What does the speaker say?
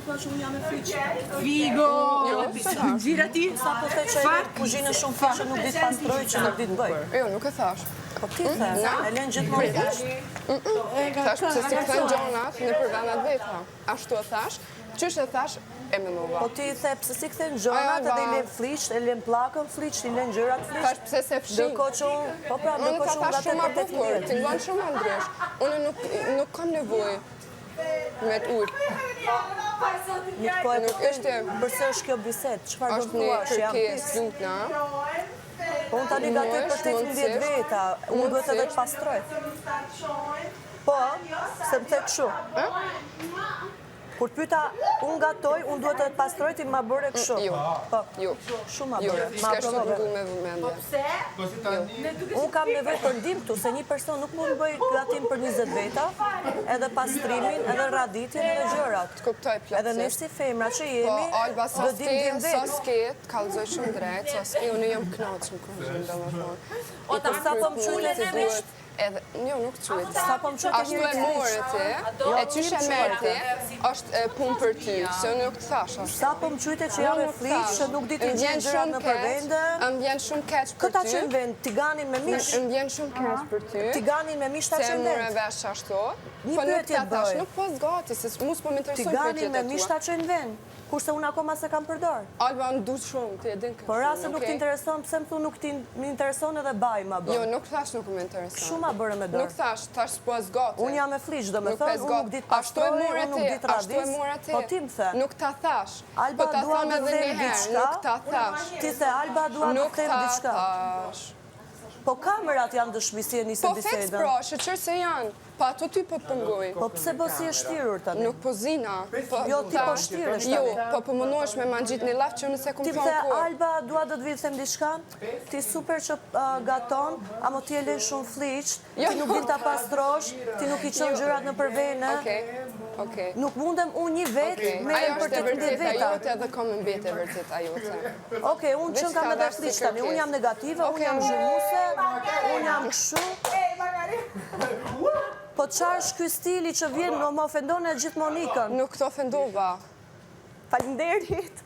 thua që unë jam e fliqë. Figo! Gjira ti? Sa po the që e kuzhinën shumë fliqë që nuk ditë pastroj, që nuk ditë bëj. Jo, nuk e thash. Po ti the, e len gjithmonë fliqë. Thash pëse si këthen gjonat në përvendat veta. Ashtu e thash, qysh e thash, e menova. Po ti the pëse si këthen gjonat edhe i len fliqë, e len plakën fliqë, i len gjërat fliqë. Thash pëse se fshin. Dërko që unë, po pra, Unë dërko ka që unë thash gata shumë a për 18 bukur, vjetë. ti gënë shumë a ndrysh. Unë nuk kam nevoj me t'ujtë. Po e Nuk ishte... përse është kjo biset, qëfar do Është të një thua që jam kërkes pis? lutna. Po unë tani gati për 18 veta, unë duhet edhe të pastroj. Po, se më the këshu. Kur pyta, unë gatoj, unë duhet edhe të pastroj, ti ma bërë këshu. Jo, Po, jo. shumë ma Jo, bërë, ma s'ka shumë aprovove. ngu me vëmendje. Unë kam nevojë për ndihmë këtu, se një person nuk mund bëj gatim për 20 veta, edhe pastrimin, edhe raditin, edhe gjërat. Kuptoj plotësisht. Edhe ne si femra që Po, jemi, Alba, sa do dim s'ke, vetë. kallëzoj shumë drejt, sa s'ke, unë jam knaqë në kërëzim, dhe më thonë. O, ta sa po më qujtë e duhet, edhe, jo, nuk qujtë. Sa po më qujtë e Ashtu njëri e të morë ti, e qysh e merë ti, është punë për ty, se unë nuk të thash ashtu. Sa po më qujtë që jam e fliqë, që nuk di të gjenë gjërat në përvende. Më vjen shumë keq për ty. Këta që në vend, tiganin me mish. Më vjen shumë keq për ty. Tiganin me mish ta që Se në më vend. vesh ashtu. Një Po nuk pyetje ta thash, bëj. nuk po zgati, se mu s'po më interesojnë Tiganin pyetjet me e mish tua. ta që në vend. Kurse unë akoma se kam përdor. Alba, në du shumë, ti e din këtë. Por rase nuk t'intereson, pse më thu nuk t'intereson edhe baj ma bërë. Jo, nuk thash nuk më intereson. Shumë ma bërë me dorë. Nuk thash s'po zgati. Unë jam e fliqë, do me Nuk thonë, e unë nuk ditë pastroj, unë nuk ditë ashtu e radis. mora ti. Po ti më the. Nuk ta thash. Alba, Po ta dua tham të edhe them një herë, diçka. nuk ta thash. Ti the, Alba, dua të Nuk them ta diçka. thash. Po kamerat janë dëshmi si e nisë Po fix bisedën. pro, shëqër se janë. Pa ato ty po pëngoj. Po pse po si e shtirur tani? Nuk po zina. Jo, ti po shtiresh Jo, tani. po mundohesh me ma gjit një laf që nëse kom Ti më thonë the, kur. Alba, dua do të vi të them diçka. Ti super që gaton, ama ti e len shumë fliqt, Jo. ti nuk din ta pastrosh, ti nuk i çon gjërat në përvene. Okej. Nuk mundem unë një vetë me Ajo për është e 18 vërtet, veta. ajote edhe kom në mbetë e vërtet ajote. Okej, unë që kam edhe fliqt tani, unë jam negative, unë jam zhurmuse, unë jam kështu. Po qarë është ky stili që vjen më ofendon e gjithë Monikën? Nuk të ofendova. Faleminderit.